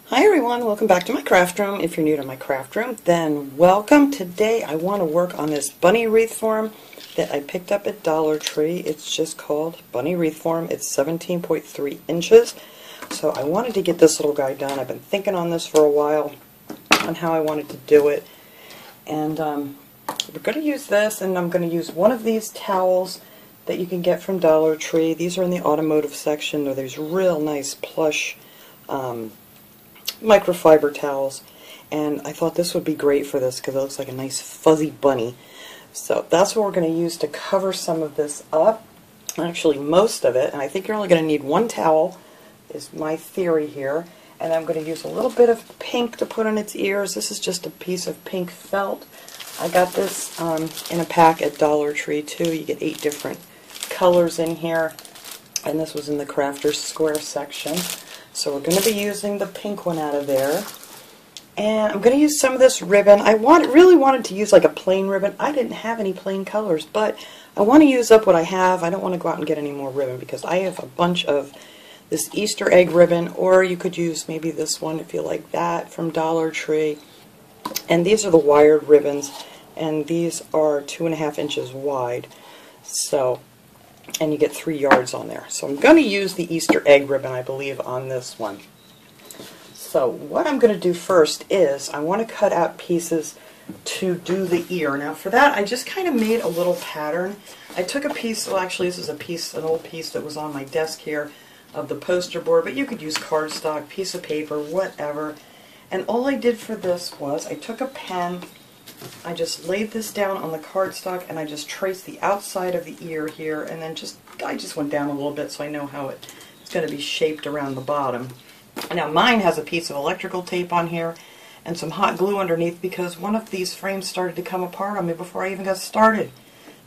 Hi everyone, welcome back to my craft room. If you're new to my craft room, then welcome. Today I want to work on this bunny wreath form that I picked up at Dollar Tree. It's just called Bunny Wreath Form. It's 17.3 inches. So I wanted to get this little guy done. I've been thinking on this for a while on how I wanted to do it. And we're going to use this, and I'm going to use one of these towels that you can get from Dollar Tree. These are in the automotive section. They're these real nice plush microfiber towels, and I thought this would be great for this because it looks like a nice fuzzy bunny. So that's what we're going to use to cover some of this up, actually most of it, and I think you're only going to need one towel is my theory here. And I'm going to use a little bit of pink to put on its ears. This is just a piece of pink felt. I got this in a pack at Dollar Tree too. You get 8 different colors in here, and this was in the Crafter's Square section. So we're going to be using the pink one out of there. And I'm going to use some of this ribbon. I really wanted to use like a plain ribbon. I didn't have any plain colors, but I want to use up what I have. I don't want to go out and get any more ribbon because I have a bunch of this Easter egg ribbon, or you could use maybe this one if you like that from Dollar Tree. And these are the wired ribbons, and these are 2.5 inches wide. So, and you get 3 yards on there. So I'm going to use the Easter egg ribbon, I believe, on this one. So what I'm going to do first is I want to cut out pieces to do the ear. Now for that I just kind of made a little pattern. I took a piece, well actually this is an old piece that was on my desk here of the poster board, but you could use cardstock, piece of paper, whatever. And all I did for this was I took a pen, I just laid this down on the cardstock, and I just traced the outside of the ear here, and then I just went down a little bit so I know how it's going to be shaped around the bottom. Now mine has a piece of electrical tape on here and some hot glue underneath because one of these frames started to come apart on me before I even got started.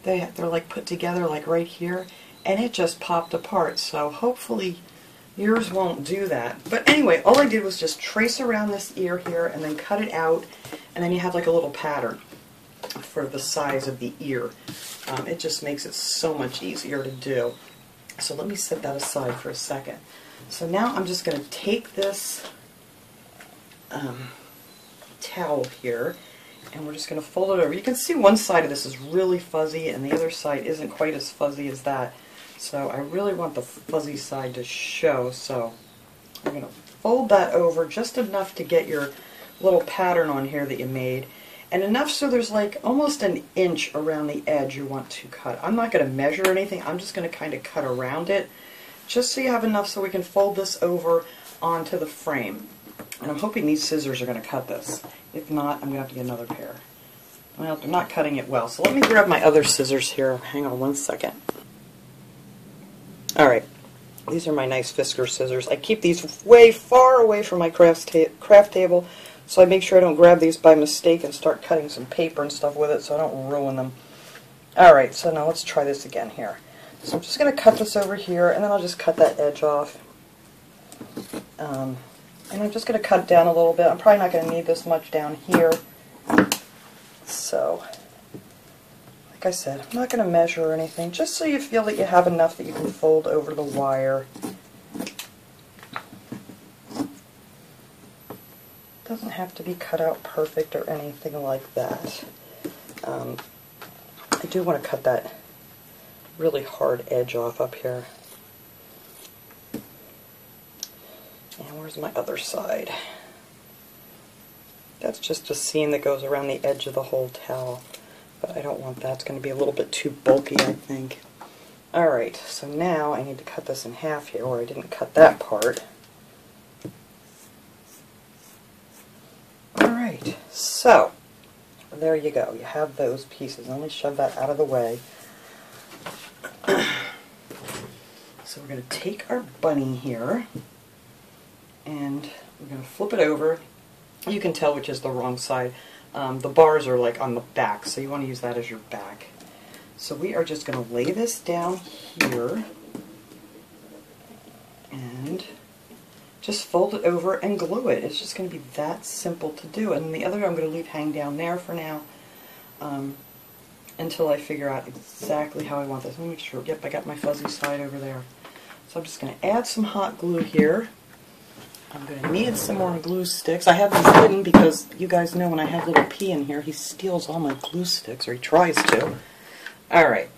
They're like put together like right here, and it just popped apart. So hopefully yours won't do that. But anyway, all I did was just trace around this ear here and then cut it out, and then you have like a little pattern for the size of the ear. It just makes it so much easier to do. So let me set that aside for a second. So now I'm just going to take this towel here, and we're just going to fold it over. You can see one side of this is really fuzzy and the other side isn't quite as fuzzy as that. So I really want the fuzzy side to show, so I'm going to fold that over just enough to get your little pattern on here that you made, and enough so there's like almost an inch around the edge you want to cut. I'm not going to measure anything, I'm just going to kind of cut around it, just so you have enough so we can fold this over onto the frame. And I'm hoping these scissors are going to cut this. If not, I'm going to have to get another pair. Well, they're not cutting it well, so let me grab my other scissors here. Hang on one second. Alright, these are my nice Fisker scissors. I keep these way far away from my craft table, so I make sure I don't grab these by mistake and start cutting some paper and stuff with it so I don't ruin them. Alright, so now let's try this again here. So I'm just going to cut this over here, and then I'll just cut that edge off. And I'm just going to cut down a little bit. I'm probably not going to need this much down here. So, like I said, I'm not going to measure or anything, just so you feel that you have enough that you can fold over the wire. Doesn't have to be cut out perfect or anything like that. I do want to cut that really hard edge off up here. And where's my other side? That's just a seam that goes around the edge of the whole towel. But I don't want that. It's going to be a little bit too bulky, I think. Alright, so now I need to cut this in half here, where I didn't cut that part. Alright, so there you go. You have those pieces. Let me shove that out of the way. So we're going to take our bunny here, and we're going to flip it over. You can tell which is the wrong side. The bars are like on the back, so you want to use that as your back. So we are just going to lay this down here and just fold it over and glue it. It's just going to be that simple to do. And the other I'm going to leave hang down there for now until I figure out exactly how I want this. Let me make sure. Yep, I got my fuzzy side over there. So I'm just going to add some hot glue here. I'm going to need some more glue sticks. I have these hidden because you guys know when I have little P in here, he steals all my glue sticks, or he tries to. Alright.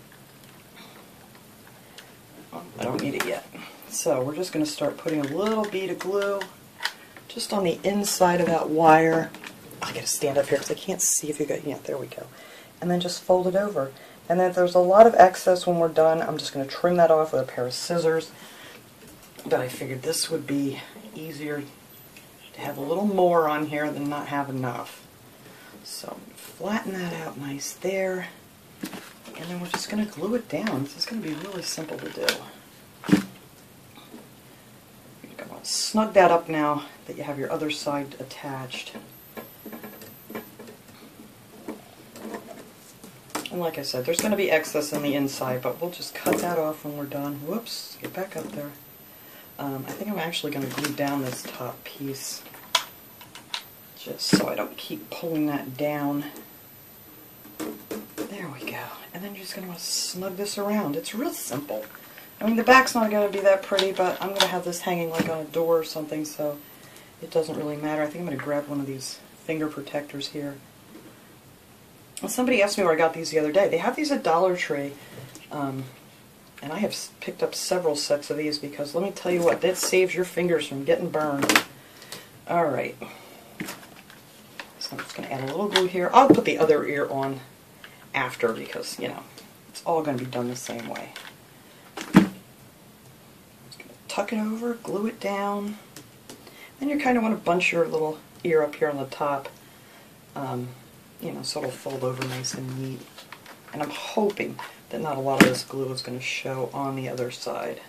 I don't need it yet. So we're just going to start putting a little bead of glue just on the inside of that wire. I got to stand up here because I can't see if you got, yeah, there we go. And then just fold it over. And then if there's a lot of excess when we're done, I'm just going to trim that off with a pair of scissors. But I figured this would be easier to have a little more on here than not have enough. So flatten that out nice there. And then we're just going to glue it down. This is going to be really simple to do. You're going to snug that up now that you have your other side attached. And like I said, there's going to be excess in the inside, but we'll just cut that off when we're done. Whoops, get back up there. I think I'm actually going to glue down this top piece, just so I don't keep pulling that down. There we go. And then you're just going to want to snug this around. It's real simple. I mean, the back's not going to be that pretty, but I'm going to have this hanging like on a door or something, so it doesn't really matter. I think I'm going to grab one of these finger protectors here. Well, somebody asked me where I got these the other day. They have these at Dollar Tree, and I have picked up several sets of these because let me tell you what, that saves your fingers from getting burned. Alright, so I'm just going to add a little glue here. I'll put the other ear on after because, you know, it's all going to be done the same way. Just going to tuck it over, glue it down. Then you kind of want to bunch your little ear up here on the top. You know, so it'll fold over nice and neat. And I'm hoping that not a lot of this glue is going to show on the other side.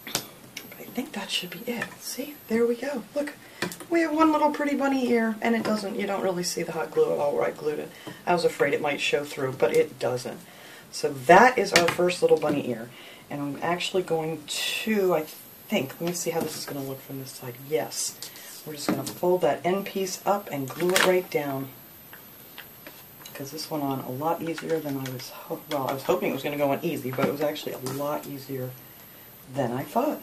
But I think that should be it. See, there we go. Look, we have one little pretty bunny ear, and it doesn't, you don't really see the hot glue at all where I glued it. I was afraid it might show through, but it doesn't. So that is our first little bunny ear. And I'm actually going to, I think, let me see how this is going to look from this side. Yes. We're just going to fold that end piece up and glue it right down. Because this went on a lot easier than I was, well, I was hoping it was going to go on easy, but it was actually a lot easier than I thought.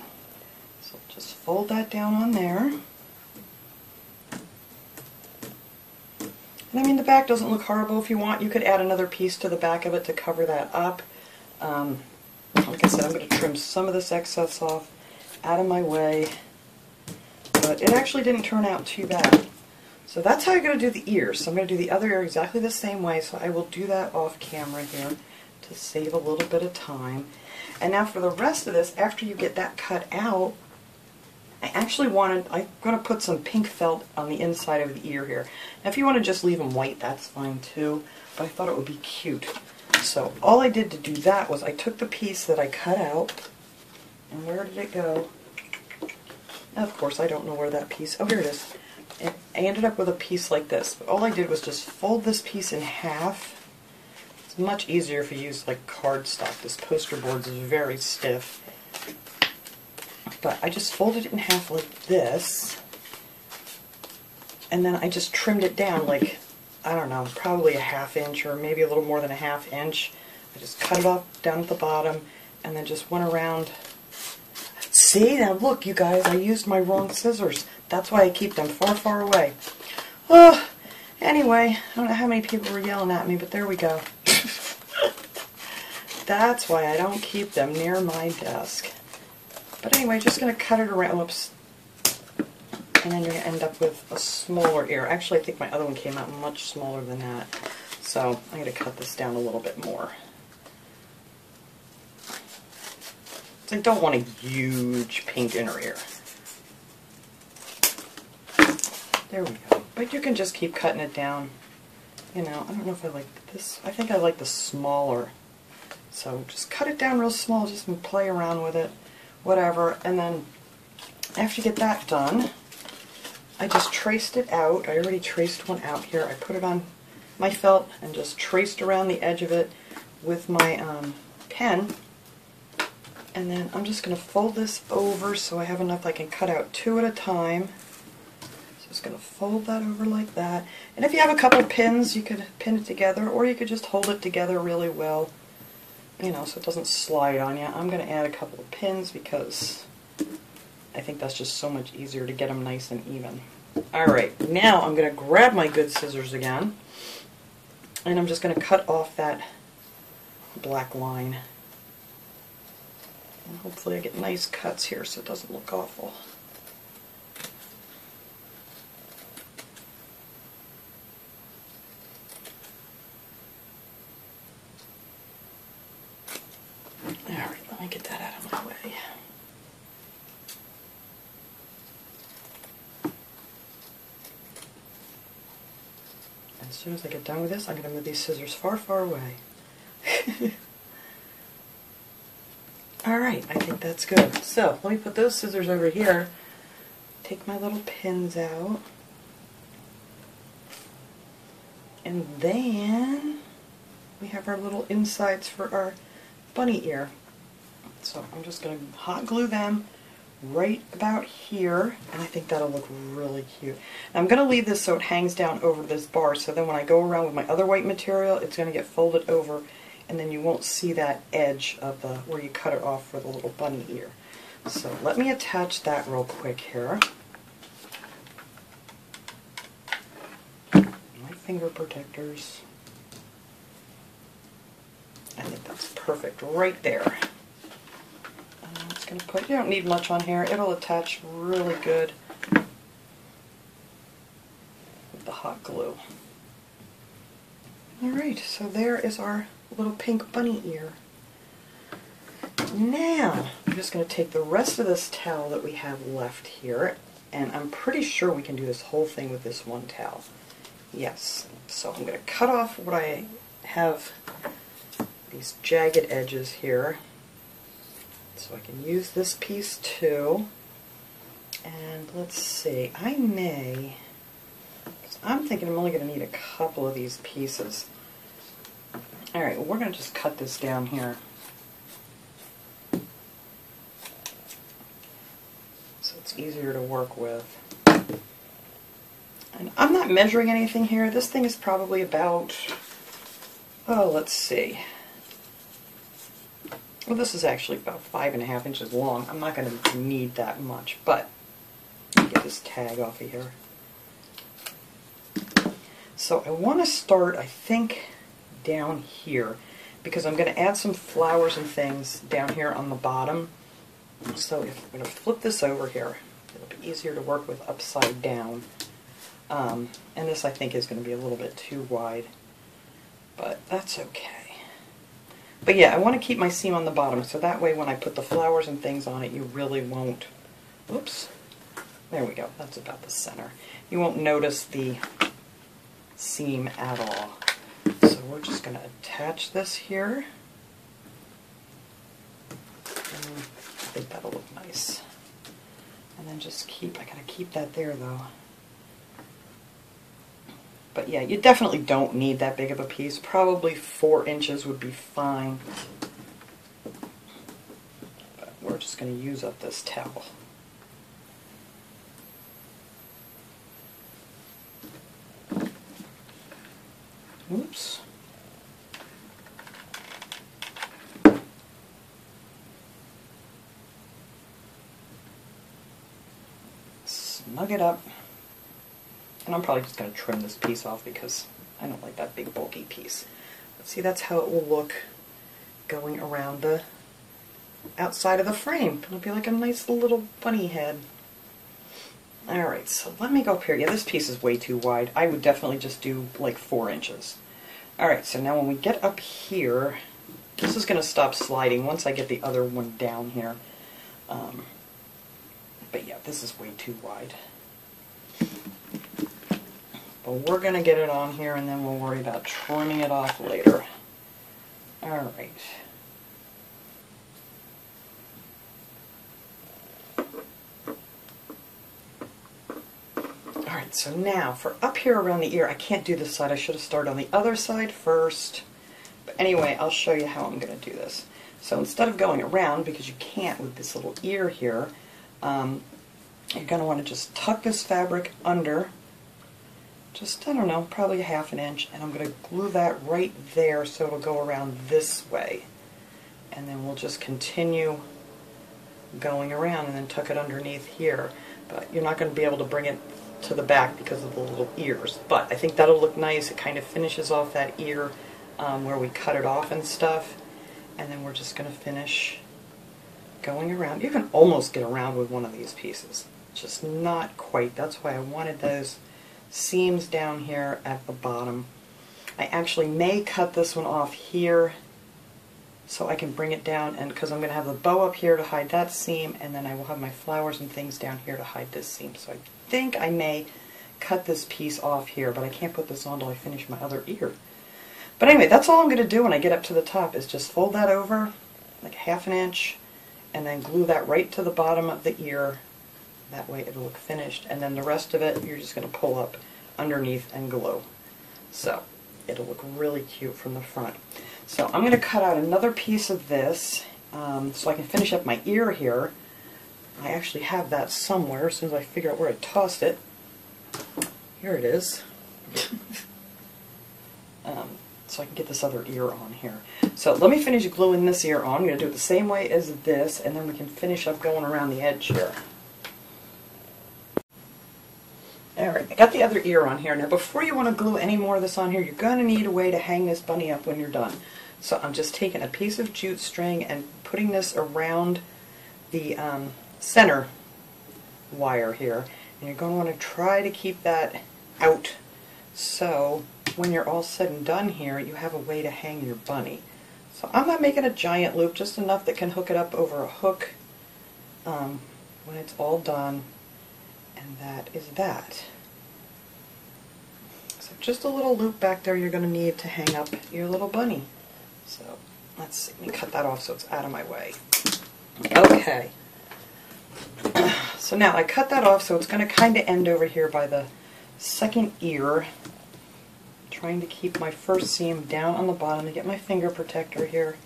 So just fold that down on there. And I mean, the back doesn't look horrible. If you want, you could add another piece to the back of it to cover that up. Like I said, I'm going to trim some of this excess off out of my way. But it actually didn't turn out too bad. So that's how I'm going to do the ears. So I'm going to do the other ear exactly the same way, so I will do that off camera here to save a little bit of time. And now for the rest of this, after you get that cut out, I'm going to put some pink felt on the inside of the ear here. Now if you want to just leave them white, that's fine too, but I thought it would be cute. So all I did to do that was I took the piece that I cut out, and where did it go? Of course, I don't know where that piece... Oh, here it is. And I ended up with a piece like this. But all I did was just fold this piece in half. It's much easier if you use like cardstock. This poster board is very stiff. But I just folded it in half like this. And then I just trimmed it down like, I don't know, probably a ½ inch or maybe a little more than a ½ inch. I just cut it off down at the bottom and then just went around. See, now look, you guys, I used my wrong scissors. That's why I keep them far, far away. Oh, anyway, I don't know how many people were yelling at me, but there we go. That's why I don't keep them near my desk. But anyway, just going to cut it around, whoops. And then you're going to end up with a smaller ear. Actually, I think my other one came out much smaller than that. So I'm going to cut this down a little bit more. I don't want a huge pink inner ear. There we go. But you can just keep cutting it down. You know, I don't know if I like this. I think I like the smaller. So just cut it down real small, just play around with it, whatever. And then after you get that done, I just traced it out. I already traced one out here. I put it on my felt and just traced around the edge of it with my pen. And then I'm just going to fold this over so I have enough I can cut out 2 at a time. So just going to fold that over like that. And if you have a couple pins, you could pin it together, or you could just hold it together really well, you know, so it doesn't slide on you. I'm going to add a couple of pins because I think that's just so much easier to get them nice and even. Alright, now I'm going to grab my good scissors again, and I'm just going to cut off that black line. And hopefully I get nice cuts here so it doesn't look awful. Alright, let me get that out of my way. As soon as I get done with this, I'm going to move these scissors far, far away. Alright, I think that's good. So, let me put those scissors over here, take my little pins out, and then we have our little insides for our bunny ear. So I'm just going to hot glue them right about here, and I think that'll look really cute. And I'm going to leave this so it hangs down over this bar, so then when I go around with my other white material, it's going to get folded over, and then you won't see that edge of the where you cut it off for the little bunny ear. So let me attach that real quick here. My finger protectors. I think that's perfect right there. I'm just going to put, you don't need much on here, it'll attach really good with the hot glue. Alright, so there is our little pink bunny ear. Now, I'm just going to take the rest of this towel that we have left here, and I'm pretty sure we can do this whole thing with this one towel. Yes, so I'm going to cut off what I have, these jagged edges here, so I can use this piece too. And let's see, I'm thinking I'm only going to need a couple of these pieces. Alright, well, we're going to just cut this down here. So it's easier to work with. And I'm not measuring anything here. This thing is probably about, oh, let's see. Well, this is actually about 5.5 inches long. I'm not going to need that much, but let me get this tag off of here. So I want to start, I think, down here, because I'm going to add some flowers and things down here on the bottom. So if I'm going to flip this over here, it'll be easier to work with upside down. And this, I think, is going to be a little bit too wide, but that's okay. But yeah, I want to keep my seam on the bottom, so that way when I put the flowers and things on it, you really won't, oops, there we go, that's about the center. You won't notice the seam at all. So we're just going to attach this here. And I think that'll look nice. And then just keep, I gotta keep that there though. But yeah, you definitely don't need that big of a piece. Probably 4 inches would be fine. But we're just going to use up this towel. Oops. Snug it up. And I'm probably just going to trim this piece off because I don't like that big bulky piece. But see, that's how it will look going around the outside of the frame. It'll be like a nice little bunny head. Alright, so let me go up here. Yeah, this piece is way too wide. I would definitely just do like 4 inches. Alright, so now when we get up here, this is going to stop sliding once I get the other one down here. But yeah, this is way too wide. But we're going to get it on here and then we'll worry about trimming it off later. Alright. Alright, so now for up here around the ear, I can't do this side. I should have started on the other side first. But anyway, I'll show you how I'm going to do this. So instead of going around, because you can't with this little ear here, you're going to want to just tuck this fabric under, just, I don't know, probably 1/2 inch, and I'm going to glue that right there so it'll go around this way. And then we'll just continue going around, and then tuck it underneath here. But you're not going to be able to bring it to the back because of the little ears. But I think that'll look nice. It kind of finishes off that ear where we cut it off and stuff. And then we're just going to finish going around. You can almost get around with one of these pieces. Just not quite. That's why I wanted those seams down here at the bottom. I actually may cut this one off here so I can bring it down, and because I'm going to have the bow up here to hide that seam, and then I will have my flowers and things down here to hide this seam. So I think I may cut this piece off here, but I can't put this on until I finish my other ear. But anyway, that's all I'm going to do when I get up to the top, is just fold that over like 1/2 inch, and then glue that right to the bottom of the ear. That way it'll look finished, and then the rest of it you're just going to pull up underneath and glue. So it'll look really cute from the front. So I'm going to cut out another piece of this so I can finish up my ear here. I actually have that somewhere as soon as I figure out where I tossed it. Here it is. So I can get this other ear on here. So let me finish gluing this ear on. I'm going to do it the same way as this, and then we can finish up going around the edge here. Alright, I got the other ear on here. Now before you want to glue any more of this on here, you're going to need a way to hang this bunny up when you're done. So I'm just taking a piece of jute string and putting this around the center wire here. And you're going to want to try to keep that out, so when you're all said and done here, you have a way to hang your bunny. So I'm not making a giant loop, just enough that can hook it up over a hook when it's all done. And that is that. So just a little loop back there you're going to need to hang up your little bunny. So let's see, let me cut that off so it's out of my way. Okay. So now I cut that off, so it's going to kind of end over here by the second ear. Trying to keep my first seam down on the bottom to get my finger protector here.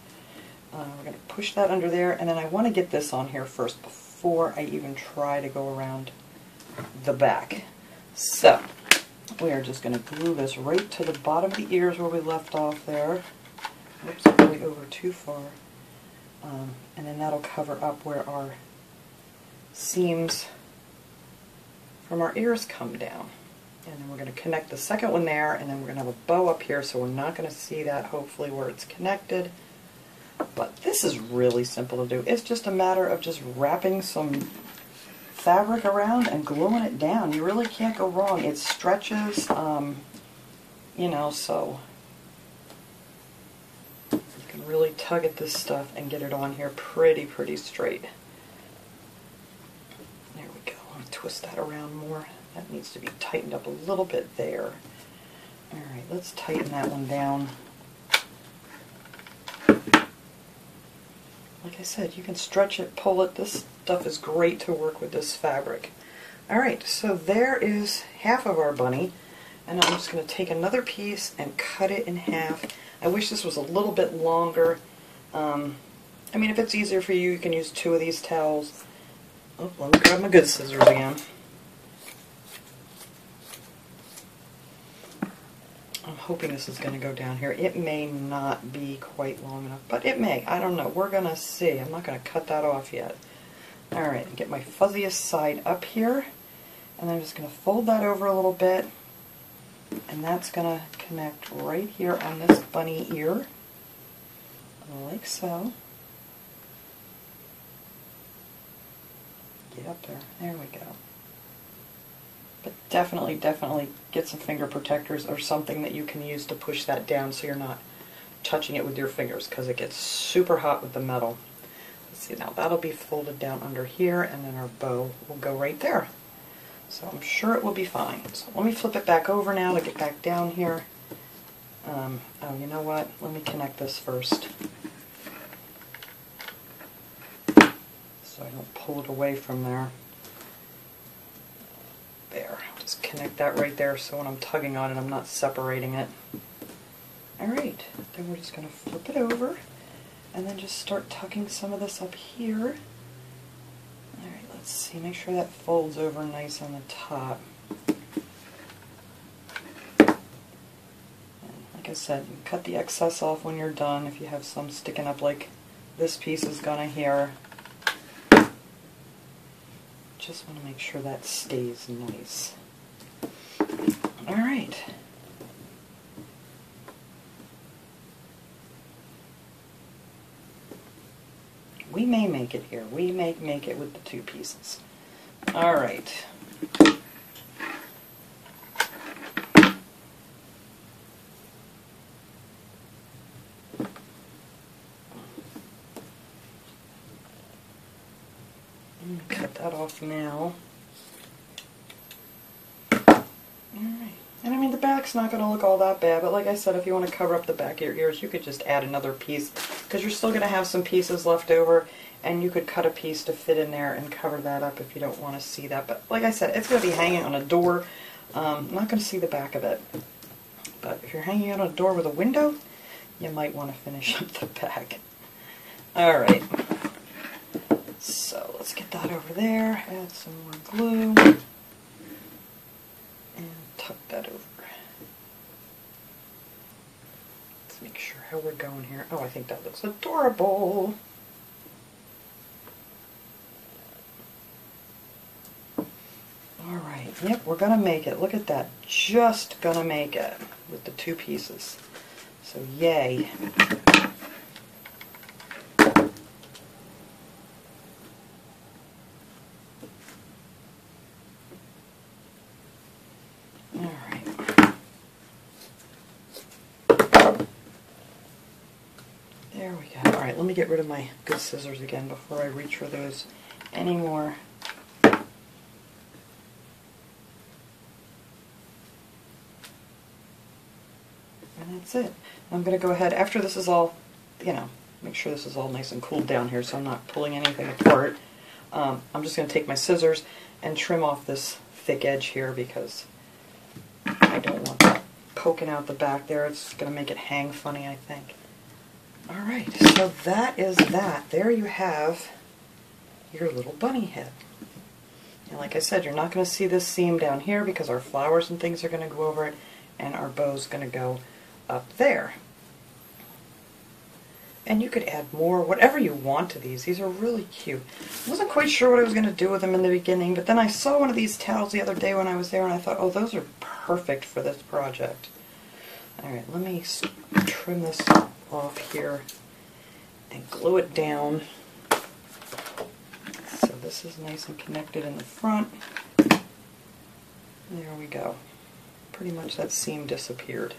We're going to push that under there, and then I want to get this on here first before I even try to go around the back. So we are just going to glue this right to the bottom of the ears where we left off there. Oops, I'm going over too far. And then that'll cover up where our seams from our ears come down. And then we're going to connect the second one there, and then we're going to have a bow up here, so we're not going to see that, hopefully, where it's connected. But this is really simple to do. It's just a matter of just wrapping some fabric around and gluing it down. You really can't go wrong. It stretches, you know, so you can really tug at this stuff and get it on here pretty straight. There we go. I'm going to twist that around more. That needs to be tightened up a little bit there. Alright, let's tighten that one down. Like I said, you can stretch it, pull it. This stuff is great to work with this fabric. Alright, so there is half of our bunny, and I'm just going to take another piece and cut it in half. I wish this was a little bit longer. I mean, if it's easier for you, you can use 2 of these towels. Oh, let me grab my good scissors again. I'm hoping this is going to go down here. It may not be quite long enough, but it may. I don't know. We're going to see. I'm not going to cut that off yet. Alright, get my fuzziest side up here, and I'm just going to fold that over a little bit, and that's going to connect right here on this bunny ear, like so. Get up there. There we go. But definitely get some finger protectors or something that you can use to push that down so you're not touching it with your fingers, because it gets super hot with the metal. Let's see, now that'll be folded down under here, and then our bow will go right there. So I'm sure it will be fine. So let me flip it back over now to get back down here. Oh, you know what? Let me connect this first, so I don't pull it away from there. There, just connect that right there so when I'm tugging on it I'm not separating it. Alright, then we're just going to flip it over and then just start tucking some of this up here. Alright, let's see, make sure that folds over nice on the top. And like I said, you can cut the excess off when you're done if you have some sticking up like this piece is going to here. Just want to make sure that stays nice. Alright. We may make it here. We may make it with the 2 pieces. Alright. Cut that off now. Alright. And I mean, the back's not going to look all that bad, but like I said, if you want to cover up the back of your ears, you could just add another piece, because you're still going to have some pieces left over, and you could cut a piece to fit in there and cover that up if you don't want to see that. But like I said, it's going to be hanging on a door. I'm not going to see the back of it. But if you're hanging out on a door with a window, you might want to finish up the back. Alright. So let's get that over there, add some more glue, and tuck that over. Let's make sure how we're going here. Oh, I think that looks adorable. Alright, yep, we're going to make it. Look at that. Just going to make it with the 2 pieces. So yay. There we go. Alright, let me get rid of my good scissors again before I reach for those anymore. And that's it. I'm going to go ahead, after this is all, you know, make sure this is all nice and cooled down here so I'm not pulling anything apart. I'm just going to take my scissors and trim off this thick edge here because I don't want that poking out the back there. It's going to make it hang funny, I think. Alright, so that is that. There you have your little bunny head. And like I said, you're not going to see this seam down here because our flowers and things are going to go over it, and our bow's going to go up there. And you could add more, whatever you want to these. These are really cute. I wasn't quite sure what I was going to do with them in the beginning, but then I saw one of these towels the other day when I was there, and I thought, oh, those are perfect for this project. Alright, let me trim this off here and glue it down so this is nice and connected in the front. There we go. Pretty much that seam disappeared.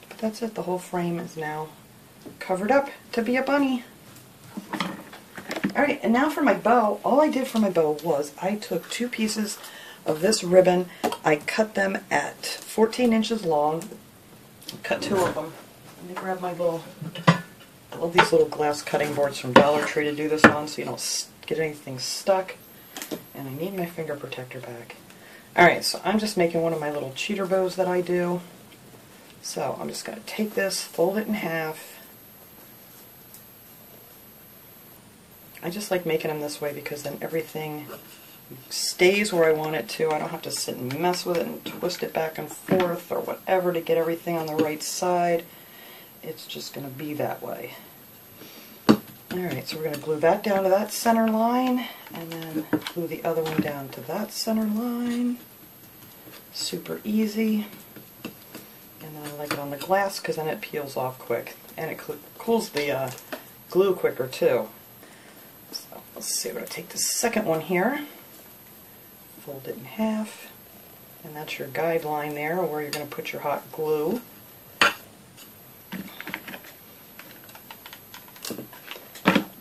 But that's it. The whole frame is now covered up to be a bunny. Alright, and now for my bow. All I did for my bow was I took 2 pieces of this ribbon. I cut them at 14 inches long. Cut 2 of them. Let me grab my little, I love these little glass cutting boards from Dollar Tree to do this on so you don't get anything stuck. And I need my finger protector back. Alright, so I'm just making one of my little cheater bows that I do. So I'm just going to take this, fold it in half. I just like making them this way because then everything stays where I want it to. I don't have to sit and mess with it and twist it back and forth or whatever to get everything on the right side. It's just going to be that way. Alright, so we're going to glue that down to that center line and then glue the other one down to that center line. Super easy. And then I like it on the glass because then it peels off quick. And it cools the glue quicker too. So let's see, we're going to take the second one here. Fold it in half, and that's your guideline there where you're going to put your hot glue.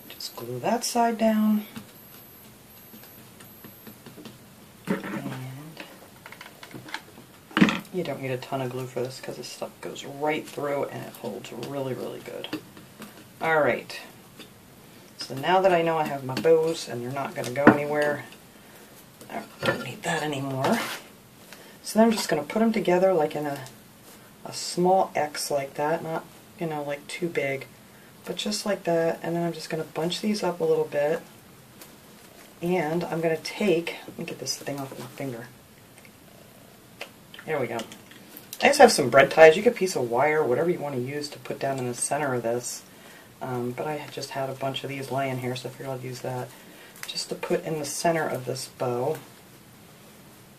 Just glue that side down, and you don't need a ton of glue for this because this stuff goes right through and it holds really, really good. Alright, so now that I know I have my bows and they're not going to go anywhere, I don't need that anymore. So then I'm just going to put them together like in a small X like that, not, you know, like too big, but just like that. And then I'm just going to bunch these up a little bit. And I'm going to take, let me get this thing off my finger. There we go. I just have some bread ties. You get a piece of wire, whatever you want to use to put down in the center of this. but I just had a bunch of these laying here, so I figured I'd use that just to put in the center of this bow.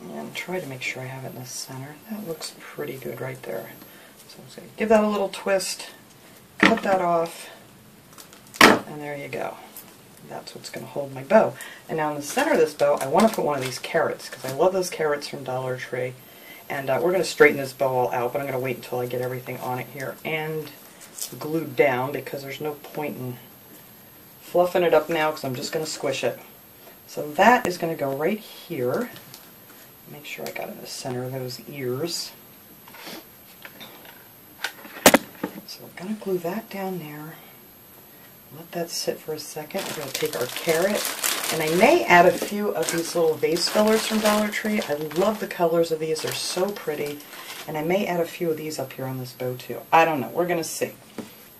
And try to make sure I have it in the center. That looks pretty good right there. So I'm just going to give that a little twist, cut that off, and there you go. That's what's going to hold my bow. And now in the center of this bow, I want to put one of these carrots, because I love those carrots from Dollar Tree. And we're going to straighten this bow all out, but I'm going to wait until I get everything on it here and glued down, because there's no point in fluffing it up now, because I'm just going to squish it. So that is going to go right here. Make sure I got in the center of those ears. So we're going to glue that down there. Let that sit for a second. We're going to take our carrot, and I may add a few of these little vase fillers from Dollar Tree. I love the colors of these. They're so pretty. And I may add a few of these up here on this bow too. I don't know. We're going to see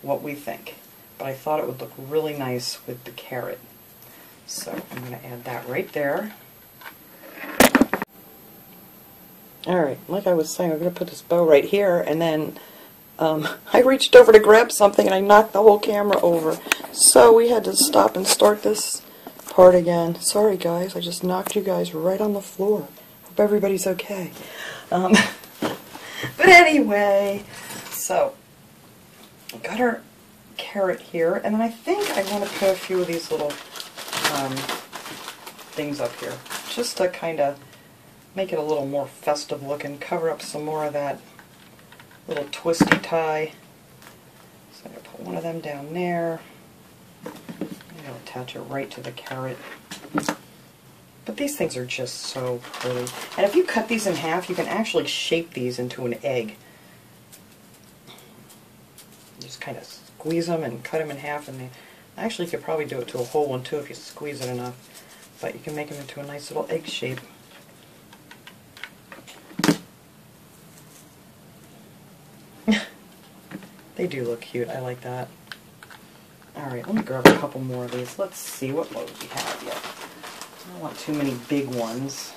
what we think. But I thought it would look really nice with the carrot. So I'm going to add that right there. Alright, like I was saying, I'm going to put this bow right here, and then I reached over to grab something and I knocked the whole camera over. So we had to stop and start this part again. Sorry guys, I just knocked you guys right on the floor. Hope everybody's okay. But anyway, so got our carrot here, and then I think I want to put a few of these little things up here, just to kind of make it a little more festive looking, cover up some more of that little twisty tie. So I'm going to put one of them down there. I'll attach it right to the carrot. But these things are just so pretty. And if you cut these in half, you can actually shape these into an egg. You just kind of squeeze them and cut them in half, and actually you could probably do it to a whole one too if you squeeze it enough. But you can make them into a nice little egg shape. They do look cute. I like that. Alright, let me grab a couple more of these. Let's see what loads we have yet. I don't want too many big ones.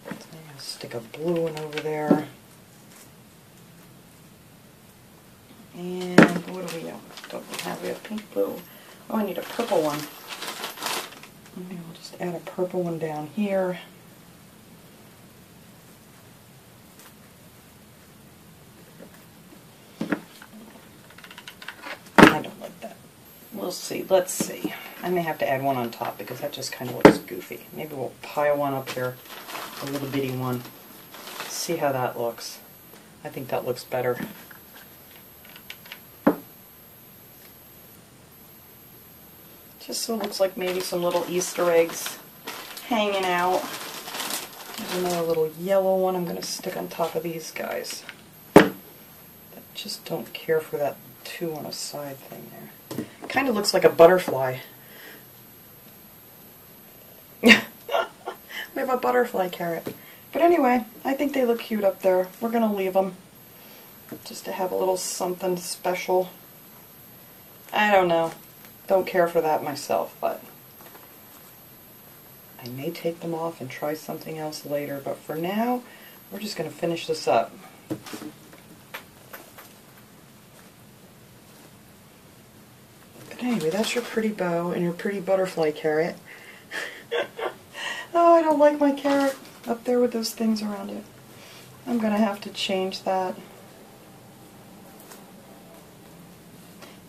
I'm going to stick a blue one over there. And what do we have? Don't we have? We have pink, blue. Oh, I need a purple one. Maybe we'll just add a purple one down here. I don't like that. We'll see. Let's see. I may have to add one on top because that just kind of looks goofy. Maybe we'll pile one up here, a little bitty one. See how that looks. I think that looks better. Just so it looks like maybe some little Easter eggs hanging out. There's another little yellow one I'm going to stick on top of these guys. I just don't care for that two on a side thing there. Kind of looks like a butterfly. We have a butterfly carrot. But anyway, I think they look cute up there. We're going to leave them just to have a little something special. I don't know. Don't care for that myself, but I may take them off and try something else later. But for now, we're just going to finish this up. But anyway, that's your pretty bow and your pretty butterfly carrot. Oh, I don't like my carrot up there with those things around it. I'm going to have to change that.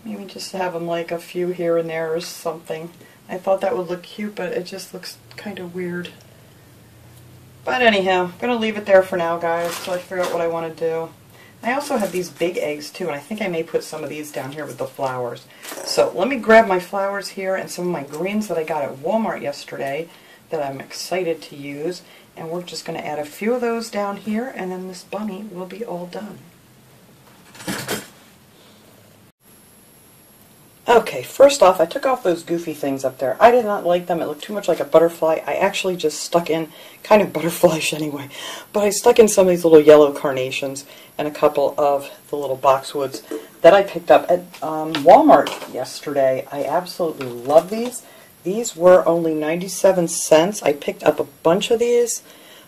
Maybe just have them like a few here and there or something. I thought that would look cute, but it just looks kind of weird. But anyhow, I'm going to leave it there for now, guys, till I figure out what I want to do. I also have these big eggs, too, and I think I may put some of these down here with the flowers. So let me grab my flowers here and some of my greens that I got at Walmart yesterday that I'm excited to use. And we're just going to add a few of those down here, and then this bunny will be all done. Okay, first off, I took off those goofy things up there. I did not like them. It looked too much like a butterfly. I actually just stuck in, kind of butterflies anyway, but I stuck in some of these little yellow carnations and a couple of the little boxwoods that I picked up at Walmart yesterday. I absolutely love these. These were only 97 cents. I picked up a bunch of these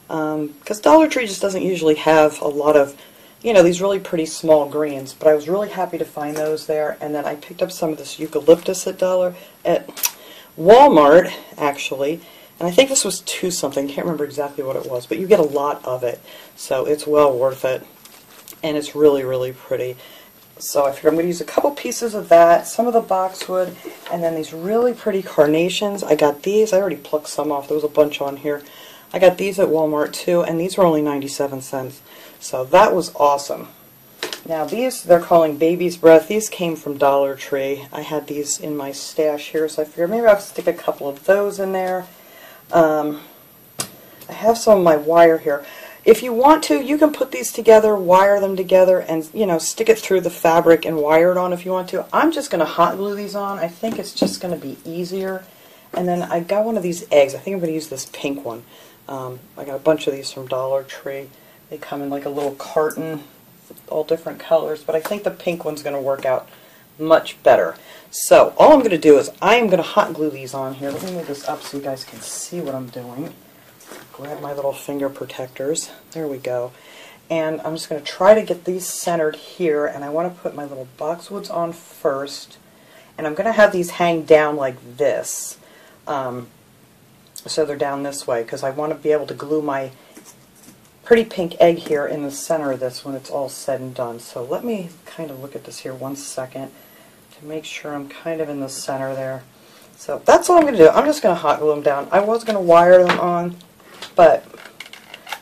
because Dollar Tree just doesn't usually have a lot of you know, these really pretty small greens, but I was really happy to find those there. And then I picked up some of this eucalyptus at Walmart, actually. And I think this was 2 something. Can't remember exactly what it was, but you get a lot of it. So it's well worth it. And it's really, really pretty. So I figured I'm going to use a couple pieces of that, some of the boxwood, and then these really pretty carnations. I got these. I already plucked some off. There was a bunch on here. I got these at Walmart too, and these were only 97 cents. So that was awesome. Now these, they're calling Baby's Breath. These came from Dollar Tree. I had these in my stash here, so I figured maybe I'll stick a couple of those in there. I have some of my wire here. If you want to, you can put these together, wire them together, and, you know, stick it through the fabric and wire it on if you want to. I'm just going to hot glue these on. I think it's just going to be easier. And then I got one of these eggs. I think I'm going to use this pink one. I got a bunch of these from Dollar Tree. They come in like a little carton, all different colors, but I think the pink one's going to work out much better. So all I'm going to do is I am going to hot glue these on here. Let me move this up so you guys can see what I'm doing. Grab my little finger protectors. There we go. And I'm just going to try to get these centered here, and I want to put my little boxwoods on first. And I'm going to have these hang down like this. So they're down this way, because I want to be able to glue my pretty pink egg here in the center of this when it's all said and done. So let me kind of look at this here 1 second to make sure I'm kind of in the center there. So that's all I'm going to do. I'm just going to hot glue them down. I was going to wire them on, but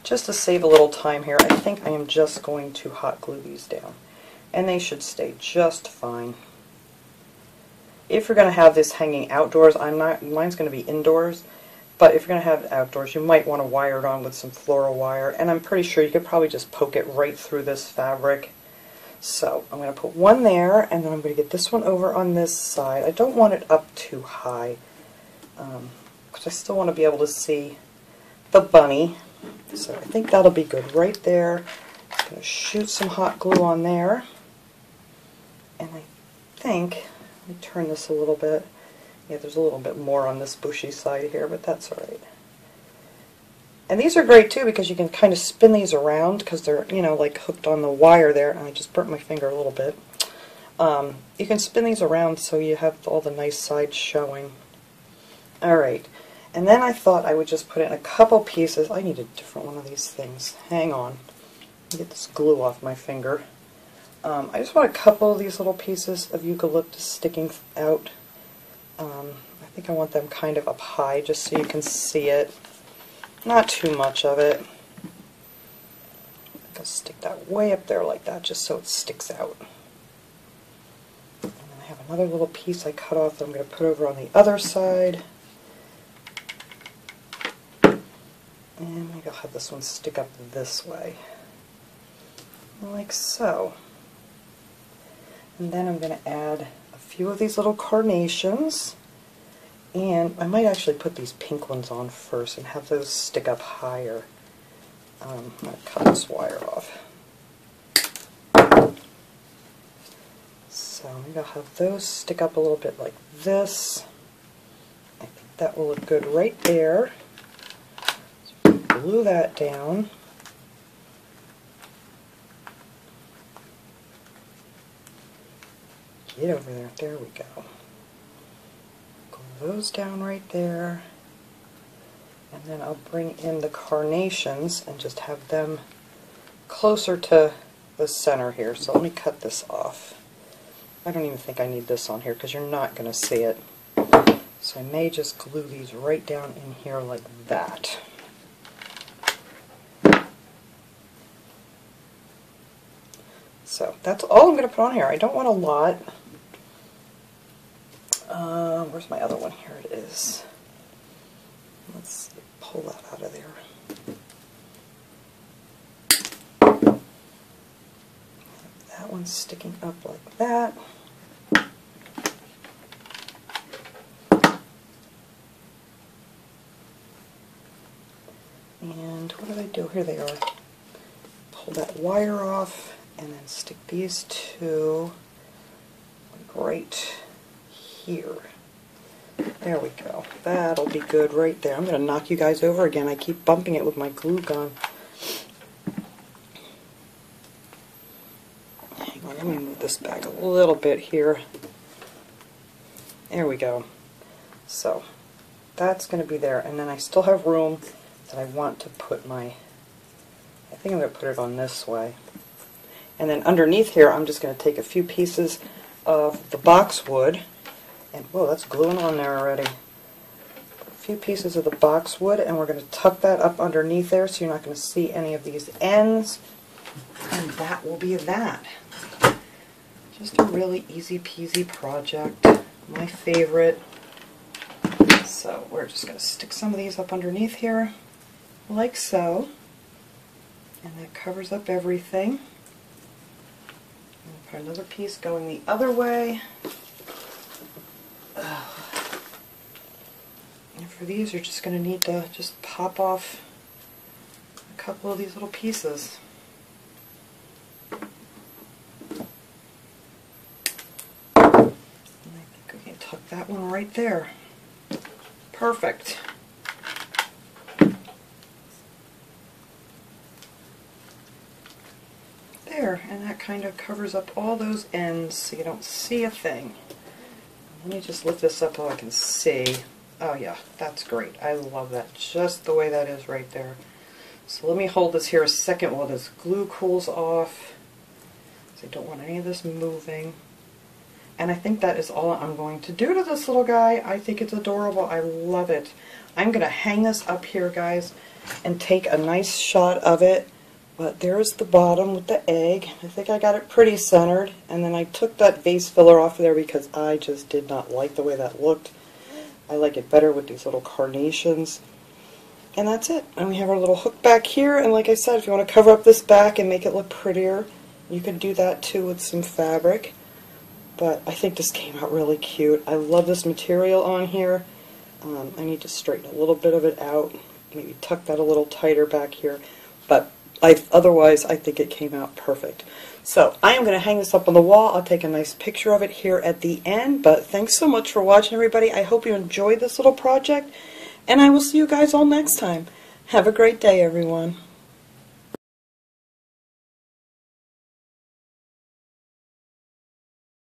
just to save a little time here, I think I am just going to hot glue these down. And they should stay just fine. If you're going to have this hanging outdoors, mine's going to be indoors, but if you're going to have it outdoors, you might want to wire it on with some floral wire, and I'm pretty sure you could probably just poke it right through this fabric. So I'm going to put one there, and then I'm going to get this one over on this side. I don't want it up too high, because I still want to be able to see the bunny. So I think that'll be good right there. I'm going to shoot some hot glue on there, and I think, let me turn this a little bit. Yeah, there's a little bit more on this bushy side here, but that's alright. And these are great too because you can kind of spin these around because they're, you know, like hooked on the wire there. And I just burnt my finger a little bit. You can spin these around so you have all the nice sides showing. Alright, and then I thought I would just put in a couple pieces. I need a different one of these things. Hang on. Let me get this glue off my finger. I just want a couple of these little pieces of eucalyptus sticking out. I think I want them kind of up high just so you can see it. Not too much of it. I'll stick that way up there like that just so it sticks out. And then I have another little piece I cut off that I'm going to put over on the other side. And maybe I'll have this one stick up this way. Like so. And then I'm going to add a few of these little carnations, and I might actually put these pink ones on first and have those stick up higher. I'm going to cut this wire off. So maybe I'll have those stick up a little bit like this. I think that will look good right there. So glue that down. Get over there. There we go. Glue those down right there. And then I'll bring in the carnations and just have them closer to the center here. So let me cut this off. I don't even think I need this on here because you're not going to see it. So I may just glue these right down in here like that. So that's all I'm going to put on here. I don't want a lot. Where's my other one? Here it is. Let's see, pull that out of there. That one's sticking up like that. And what did I do? Here they are. Pull that wire off and then stick these two right here. There we go. That'll be good right there. I'm going to knock you guys over again. I keep bumping it with my glue gun. this back a little bit here. There we go. So that's going to be there, and then I still have room that I want to put my, I think I'm going to put it on this way. And then underneath here I'm just going to take a few pieces of the boxwood, and whoa, that's gluing on there already. A few pieces of the boxwood, and we're going to tuck that up underneath there so you're not going to see any of these ends. And that will be that. Just a really easy peasy project. My favorite. So we're just going to stick some of these up underneath here, like so. And that covers up everything. And put another piece going the other way. And for these, you're just going to need to just pop off a couple of these little pieces. Tuck that one right there. Perfect. There, and that kind of covers up all those ends so you don't see a thing. Let me just lift this up so I can see. Oh yeah, that's great. I love that, just the way that is right there. So let me hold this here a second while this glue cools off. So I don't want any of this moving. And I think that is all I'm going to do to this little guy. I think it's adorable. I love it. I'm going to hang this up here, guys, and take a nice shot of it. But there's the bottom with the egg. I think I got it pretty centered. And then I took that vase filler off of there because I just did not like the way that looked. I like it better with these little carnations. And that's it. And we have our little hook back here. And like I said, if you want to cover up this back and make it look prettier, you can do that too with some fabric. But I think this came out really cute. I love this material on here. I need to straighten a little bit of it out, maybe tuck that a little tighter back here. But otherwise, I think it came out perfect. So I am going to hang this up on the wall. I'll take a nice picture of it here at the end. But thanks so much for watching, everybody. I hope you enjoyed this little project. And I will see you guys all next time. Have a great day, everyone.